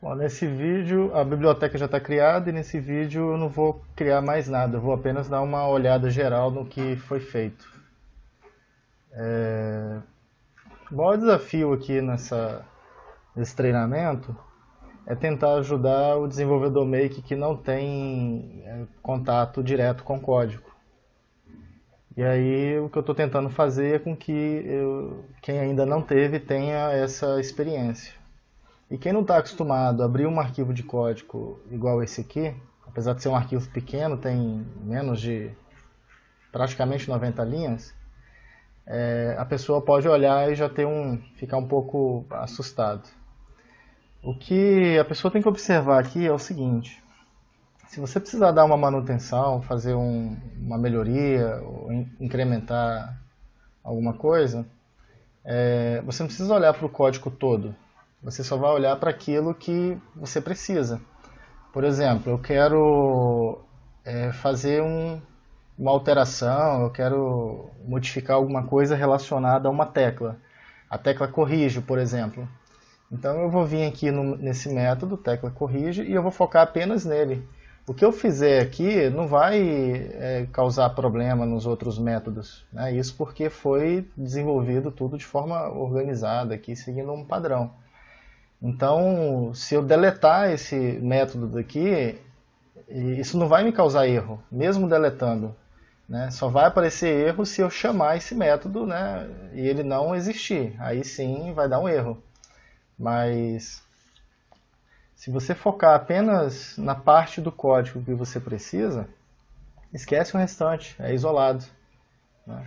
Bom, nesse vídeo a biblioteca já está criada e nesse vídeo eu não vou criar mais nada, eu vou apenas dar uma olhada geral no que foi feito. O maior desafio aqui nesse treinamento é tentar ajudar o desenvolvedor Make que não tem contato direto com o código. E aí o que eu estou tentando fazer é com que quem ainda não teve tenha essa experiência. E quem não está acostumado a abrir um arquivo de código igual esse aqui, apesar de ser um arquivo pequeno, tem menos de praticamente 90 linhas, a pessoa pode olhar e já ficar um pouco assustado. O que a pessoa tem que observar aqui é o seguinte: se você precisar dar uma manutenção, fazer uma melhoria, ou incrementar alguma coisa, você não precisa olhar para o código todo. Você só vai olhar para aquilo que você precisa. Por exemplo, eu quero fazer uma alteração, eu quero modificar alguma coisa relacionada a uma tecla. A tecla corrige, por exemplo. Então eu vou vir aqui nesse método, tecla corrige, e eu vou focar apenas nele. O que eu fizer aqui não vai causar problema nos outros métodos, né? Isso porque foi desenvolvido tudo de forma organizada, aqui seguindo um padrão. Então, se eu deletar esse método daqui, isso não vai me causar erro, mesmo deletando, né? Só vai aparecer erro se eu chamar esse método, né, e ele não existir. Aí sim vai dar um erro. Mas se você focar apenas na parte do código que você precisa, esquece o restante, é isolado, né?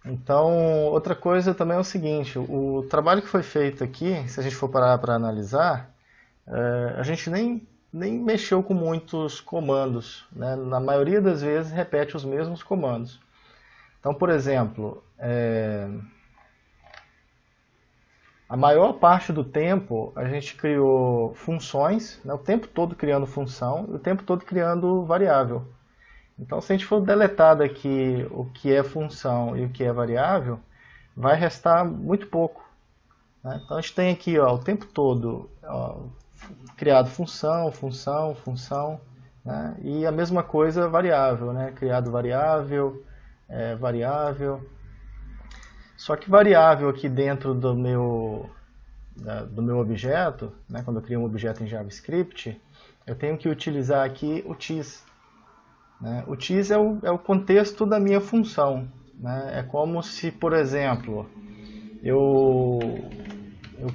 Então, outra coisa também é o seguinte: o trabalho que foi feito aqui, se a gente for parar para analisar, a gente nem mexeu com muitos comandos, né? Na maioria das vezes repete os mesmos comandos. Então, por exemplo, a maior parte do tempo a gente criou funções, né? O tempo todo criando função e o tempo todo criando variável. Então, se a gente for deletar daqui o que é função e o que é variável, vai restar muito pouco, né? Então, a gente tem aqui o tempo todo criado função, função, função, né? E a mesma coisa variável, né? Criado variável, variável. Só que variável aqui dentro do meu objeto, né? Quando eu crio um objeto em JavaScript, eu tenho que utilizar aqui o TIS. Né? O TIS é o contexto da minha função, né? É como se, por exemplo, eu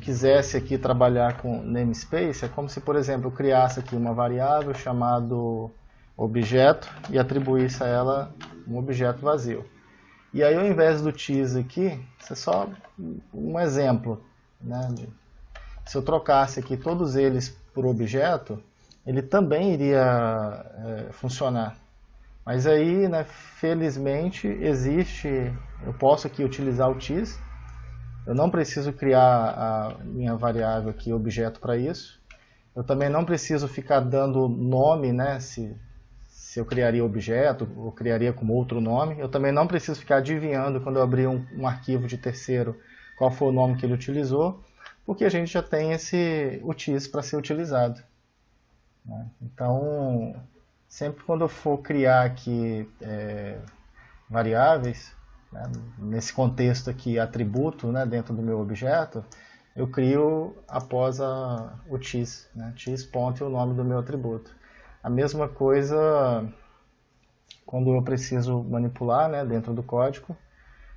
quisesse aqui trabalhar com namespace, é como se, por exemplo, eu criasse aqui uma variável chamado objeto e atribuísse a ela um objeto vazio. E aí, ao invés do TIS aqui, isso é só um exemplo, né? Se eu trocasse aqui todos eles por objeto, ele também iria funcionar. Mas aí, né, felizmente, eu posso aqui utilizar o TIS, eu não preciso criar a minha variável aqui, objeto, para isso. Eu também não preciso ficar dando nome, né, se eu criaria objeto ou criaria com outro nome. Eu também não preciso ficar adivinhando quando eu abrir um arquivo de terceiro qual foi o nome que ele utilizou, porque a gente já tem o TIS para ser utilizado, né? Então, sempre quando eu for criar aqui variáveis, né, nesse contexto aqui, atributo, né, dentro do meu objeto, eu crio após o TIS, né, TIS ponto e o nome do meu atributo. A mesma coisa quando eu preciso manipular, né, dentro do código,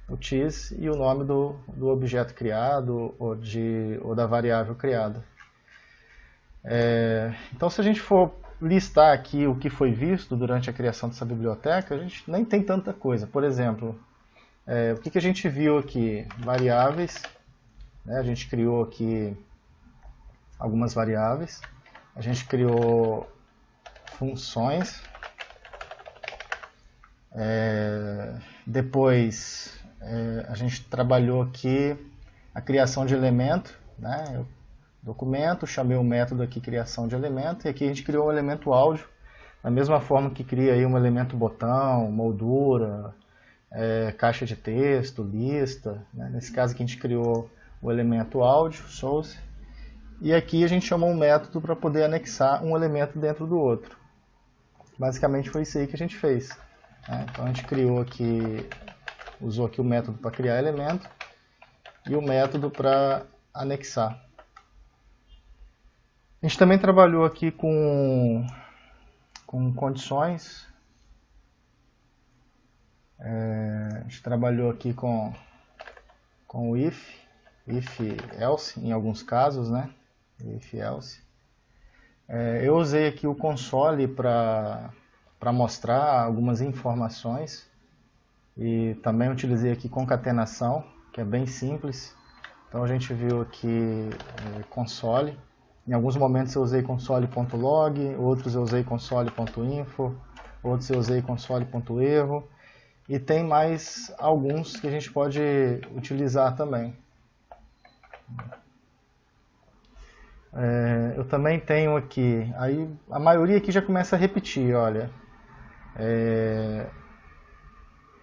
o TIS e o nome do objeto criado ou da variável criada. Então, se a gente for listar aqui o que foi visto durante a criação dessa biblioteca, a gente nem tem tanta coisa. Por exemplo, o que a gente viu aqui? Variáveis, né? A gente criou aqui algumas variáveis, a gente criou funções, depois a gente trabalhou aqui a criação de elemento, né? Documento, chamei o método aqui criação de elemento, e aqui a gente criou um elemento áudio, da mesma forma que cria aí um elemento botão, moldura, caixa de texto, lista, né? Nesse caso aqui a gente criou o elemento áudio, source, E aqui a gente chamou um método para poder anexar um elemento dentro do outro. Basicamente foi isso aí que a gente fez. Então a gente criou aqui, usou aqui o método para criar elemento e o método para anexar. A gente também trabalhou aqui com condições. A gente trabalhou aqui com o if else em alguns casos, né? If else. Eu usei aqui o console para mostrar algumas informações e também utilizei aqui concatenação, que é bem simples. Então a gente viu aqui console. Em alguns momentos eu usei console.log, outros eu usei console.info, outros eu usei console.erro. E tem mais alguns que a gente pode utilizar também. Eu também tenho aqui, aí a maioria aqui já começa a repetir, olha.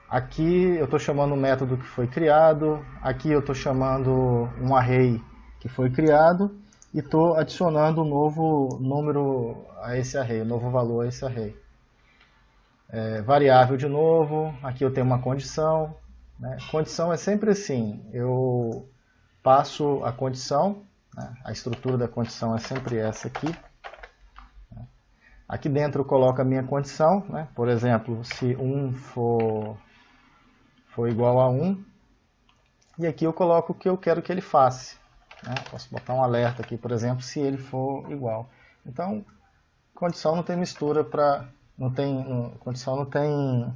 Aqui eu estou chamando um método que foi criado, aqui eu estou chamando um array que foi criado e estou adicionando um novo número a esse array, um novo valor a esse array. Variável de novo, aqui eu tenho uma condição. Né? Condição é sempre assim, eu passo a condição, né? A estrutura da condição é sempre essa aqui. Aqui dentro eu coloco a minha condição, né? Por exemplo, se 1 for igual a 1, e aqui eu coloco o que eu quero que ele faça. Né? Posso botar um alerta aqui, por exemplo, se ele for igual. Então, condição não tem mistura para... condição não tem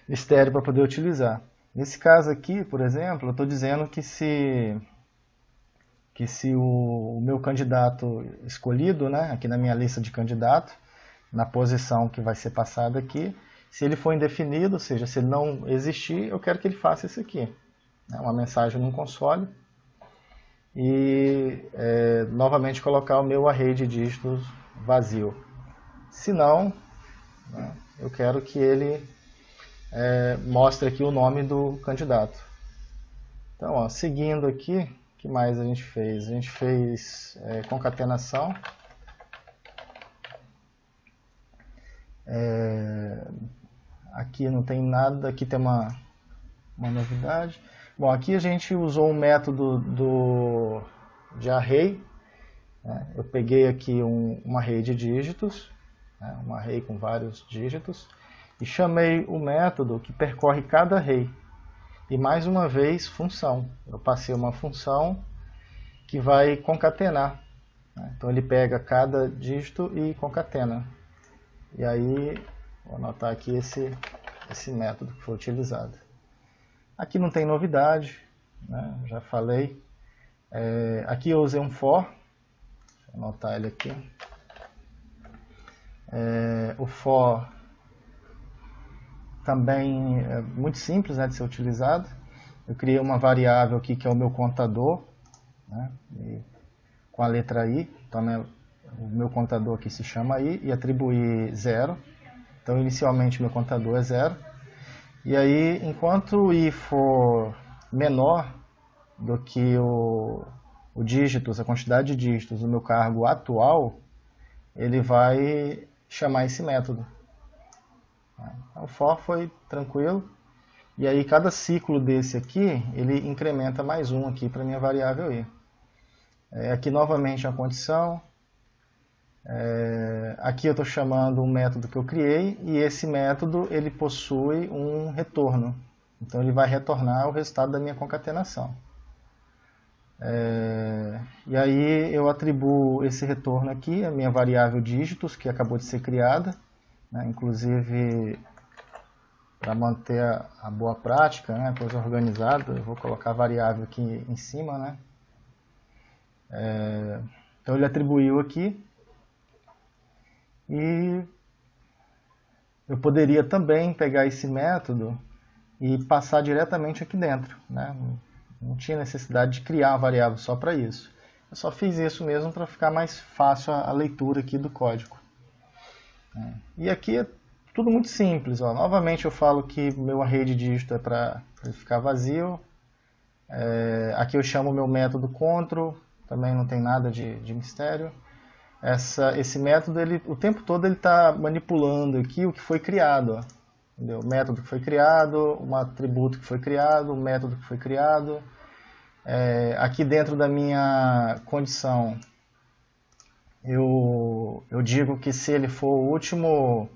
mistério para poder utilizar. Nesse caso aqui, por exemplo, eu estou dizendo que se o meu candidato escolhido, né, aqui na minha lista de candidato, na posição que vai ser passada aqui, se ele for indefinido, ou seja, se ele não existir, eu quero que ele faça isso aqui. Né, uma mensagem no console. E novamente colocar o meu array de dígitos vazio. Se não, né, eu quero que ele mostre aqui o nome do candidato. Então, ó, seguindo aqui, o que mais a gente fez? A gente fez concatenação. Aqui não tem nada, aqui tem uma novidade. Bom, aqui a gente usou um método de array. Né? Eu peguei aqui um array de dígitos, né? Um array com vários dígitos, e chamei o método que percorre cada array. E mais uma vez, função. Eu passei uma função que vai concatenar. Né? Então ele pega cada dígito e concatena. E aí, vou anotar aqui esse método que foi utilizado. Aqui não tem novidade, né? Já falei. Aqui eu usei um for. Deixa eu anotar ele aqui. O for também é muito simples, né, de ser utilizado. Eu criei uma variável aqui que é o meu contador, né, com a letra i. Então, né, o meu contador aqui se chama i e atribuí 0. Então inicialmente meu contador é 0. E aí, enquanto o i for menor do que o dígitos, a quantidade de dígitos do meu cargo atual, ele vai chamar esse método. O for foi tranquilo. E aí cada ciclo desse aqui, ele incrementa mais um aqui para minha variável i. Aqui novamente a condição. Aqui eu estou chamando um método que eu criei e esse método ele possui um retorno. Então ele vai retornar o resultado da minha concatenação. E aí eu atribuo esse retorno aqui, a minha variável dígitos, que acabou de ser criada. Né? Inclusive, para manter a boa prática, né? Coisa organizada, eu vou colocar a variável aqui em cima. Né? Então ele atribuiu aqui. E eu poderia também pegar esse método e passar diretamente aqui dentro. Né? Não tinha necessidade de criar uma variável só para isso. Eu só fiz isso mesmo para ficar mais fácil a leitura aqui do código. E aqui é tudo muito simples. Ó. Novamente eu falo que meu array de dígito é para ele ficar vazio. Aqui eu chamo o meu método control. também não tem nada de mistério. Esse método, o tempo todo ele está manipulando aqui o que foi criado, ó. Entendeu? O método que foi criado, um atributo que foi criado, um método que foi criado. Aqui dentro da minha condição, eu digo que se ele for o último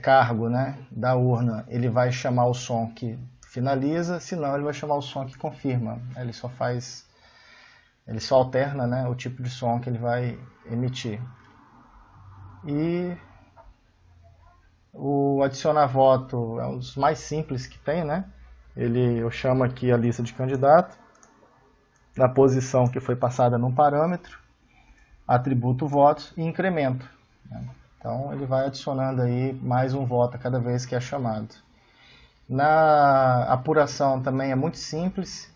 cargo, né, da urna, ele vai chamar o som que finaliza, senão ele vai chamar o som que confirma. Ele só alterna, né, o tipo de som que ele vai emitir. E o adicionar voto é um dos mais simples que tem, né? Eu chamo aqui a lista de candidato, na posição que foi passada num parâmetro, atributo votos e incremento, né? Então ele vai adicionando aí mais um voto a cada vez que é chamado. Na apuração também é muito simples,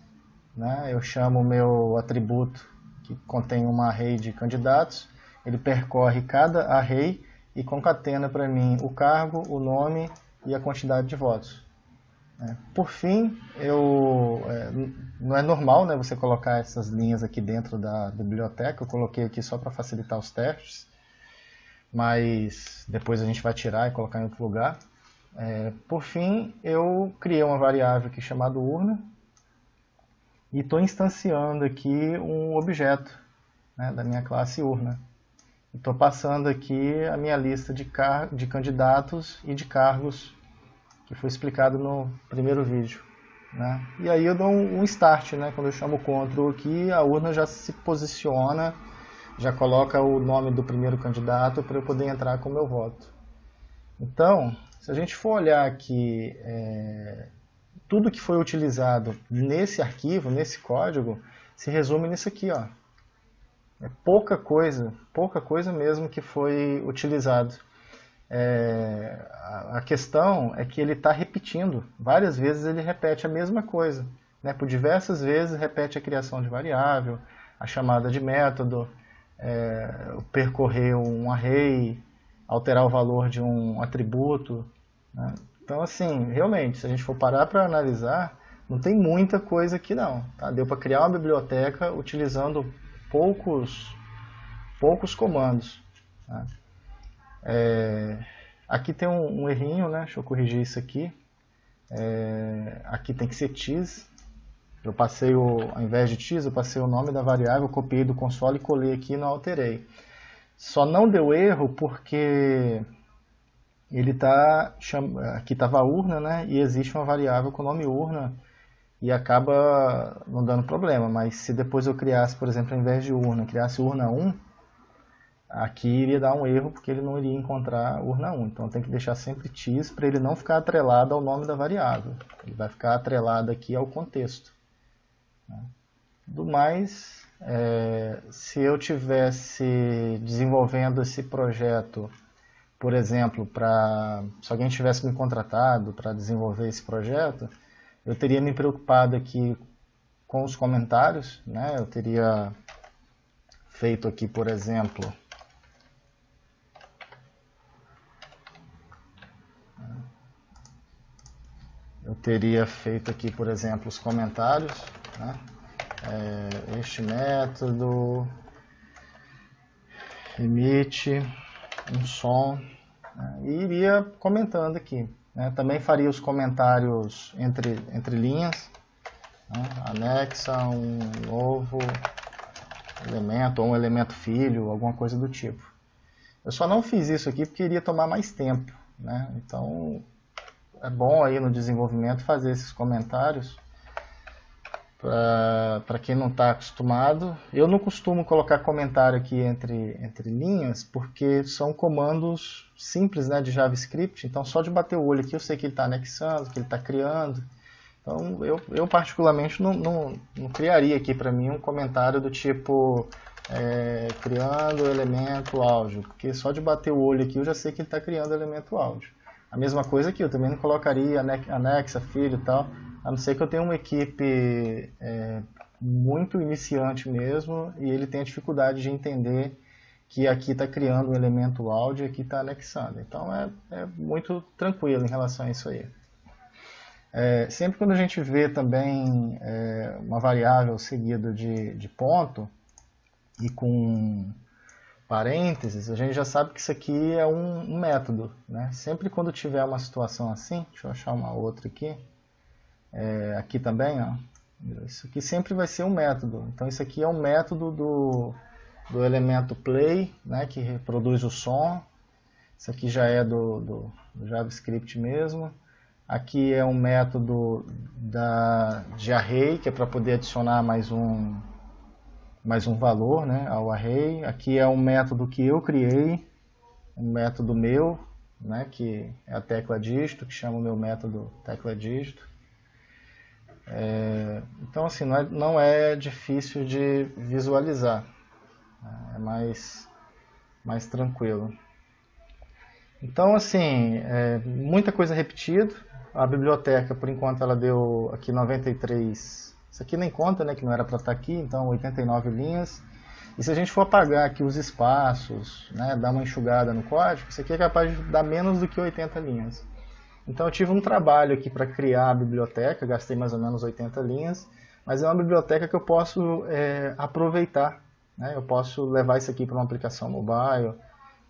né? Eu chamo o meu atributo que contém uma array de candidatos, ele percorre cada array e concatena para mim o cargo, o nome e a quantidade de votos. Por fim, não é normal, né, você colocar essas linhas aqui dentro da biblioteca, eu coloquei aqui só para facilitar os testes, mas depois a gente vai tirar e colocar em outro lugar. Por fim, eu criei uma variável aqui chamada urna e estou instanciando aqui um objeto, né, da minha classe urna. Estou passando aqui a minha lista de candidatos e de cargos que foi explicado no primeiro vídeo, né? E aí eu dou um start, né? Quando eu chamo o Ctrl aqui, a urna já se posiciona, já coloca o nome do primeiro candidato para eu poder entrar com o meu voto. Então, se a gente for olhar aqui, tudo que foi utilizado nesse arquivo, nesse código, se resume nisso aqui, ó. É pouca coisa mesmo que foi utilizado. A questão é que ele está repetindo, várias vezes ele repete a mesma coisa, né? Por diversas vezes repete a criação de variável, a chamada de método, percorrer um array, alterar o valor de um atributo, né? Então, assim, realmente, se a gente for parar para analisar, não tem muita coisa aqui não, tá? Deu para criar uma biblioteca utilizando poucos comandos, tá? Aqui tem um errinho, né? Deixa eu corrigir isso aqui. Aqui tem que ser tease. Eu passei ao invés de tease, eu passei o nome da variável, copiei do console e colei aqui e não alterei. Só não deu erro porque ele aqui estava a urna, né? E existe uma variável com o nome urna e acaba não dando problema. Mas se depois eu criasse, por exemplo, ao invés de urna, criasse urna 1, aqui iria dar um erro porque ele não iria encontrar urna 1. Então tem que deixar sempre tease para ele não ficar atrelado ao nome da variável. Ele vai ficar atrelado aqui ao contexto. Do mais, se eu tivesse desenvolvendo esse projeto, por exemplo, se alguém tivesse me contratado para desenvolver esse projeto, eu teria me preocupado aqui com os comentários, né? Eu teria feito aqui, por exemplo, os comentários, né? Este método emite um som, né? E iria comentando aqui, né? Também faria os comentários entre linhas, né? Anexa um novo elemento ou um elemento filho, alguma coisa do tipo. Eu só não fiz isso aqui porque iria tomar mais tempo, né? Então é bom aí no desenvolvimento fazer esses comentários para quem não está acostumado. Eu não costumo colocar comentário aqui entre linhas porque são comandos simples, né, de JavaScript. Então só de bater o olho aqui eu sei que ele está anexando, que ele está criando. Então eu particularmente não criaria aqui para mim um comentário do tipo criando elemento áudio, porque só de bater o olho aqui eu já sei que ele está criando elemento áudio. A mesma coisa aqui, eu também não colocaria anexa, filho e tal, a não ser que eu tenha uma equipe muito iniciante mesmo e ele tenha dificuldade de entender que aqui está criando um elemento áudio e aqui está anexando. Então é muito tranquilo em relação a isso aí. Sempre quando a gente vê também uma variável seguida de ponto e com parênteses, a gente já sabe que isso aqui é um método, né? Sempre quando tiver uma situação assim, deixa eu achar uma outra aqui, aqui também, ó, isso aqui sempre vai ser um método. Então isso aqui é um método do elemento play, né, que reproduz o som. Isso aqui já é do JavaScript mesmo. Aqui é um método de array, que é para poder adicionar mais um valor, né, ao array. Aqui é um método que eu criei, um método meu, né, que é a tecla dígito, que chama o meu método tecla dígito. Então, assim, não é difícil de visualizar, é mais tranquilo. Então, assim, muita coisa repetida. A biblioteca, por enquanto, ela deu aqui 93. Isso aqui nem conta, né, que não era para estar aqui, então 89 linhas. E se a gente for apagar aqui os espaços, né, dar uma enxugada no código, isso aqui é capaz de dar menos do que 80 linhas. Então eu tive um trabalho aqui para criar a biblioteca, gastei mais ou menos 80 linhas, mas é uma biblioteca que eu posso aproveitar, né? Eu posso levar isso aqui para uma aplicação mobile,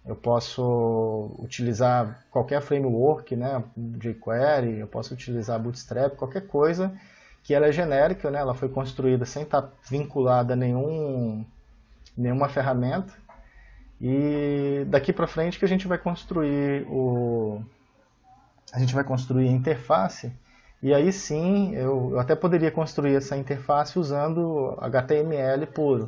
eu posso utilizar qualquer framework, né, jQuery, eu posso utilizar Bootstrap, qualquer coisa que ela é genérica, né, ela foi construída sem estar vinculada a nenhuma ferramenta, e daqui para frente que a gente vai construir a interface, e aí sim eu até poderia construir essa interface usando HTML puro,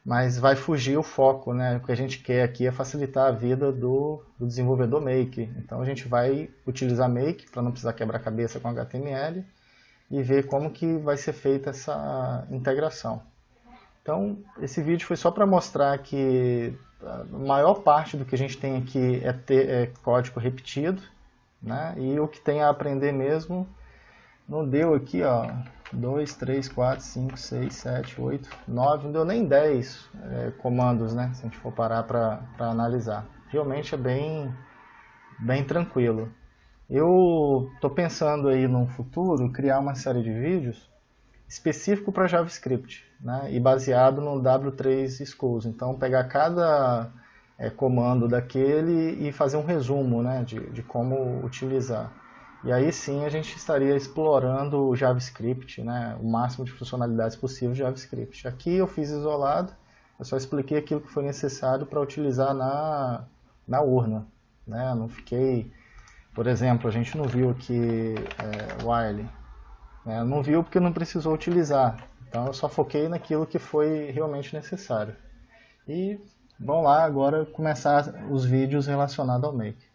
mas vai fugir o foco, né? O que a gente quer aqui é facilitar a vida do desenvolvedor Make. Então a gente vai utilizar Make para não precisar quebrar a cabeça com HTML e ver como que vai ser feita essa integração. Então esse vídeo foi só para mostrar que a maior parte do que a gente tem aqui é código repetido, né? E o que tem a aprender mesmo não deu aqui, ó, 2, 3, 4, 5, 6, 7, 8, 9, não deu nem 10 comandos, né? Se a gente for parar para analisar. Realmente é bem tranquilo. Eu estou pensando aí no futuro criar uma série de vídeos específico para JavaScript, né? E baseado no W3 Schools. Então pegar cada comando daquele e fazer um resumo, né, de como utilizar. E aí sim a gente estaria explorando o JavaScript, né, o máximo de funcionalidades possível de JavaScript. Aqui eu fiz isolado, eu só expliquei aquilo que foi necessário para utilizar na urna, né? Não fiquei, por exemplo, a gente não viu aqui while, né? Não viu porque não precisou utilizar, então eu só foquei naquilo que foi realmente necessário. E vamos lá agora começar os vídeos relacionados ao Make.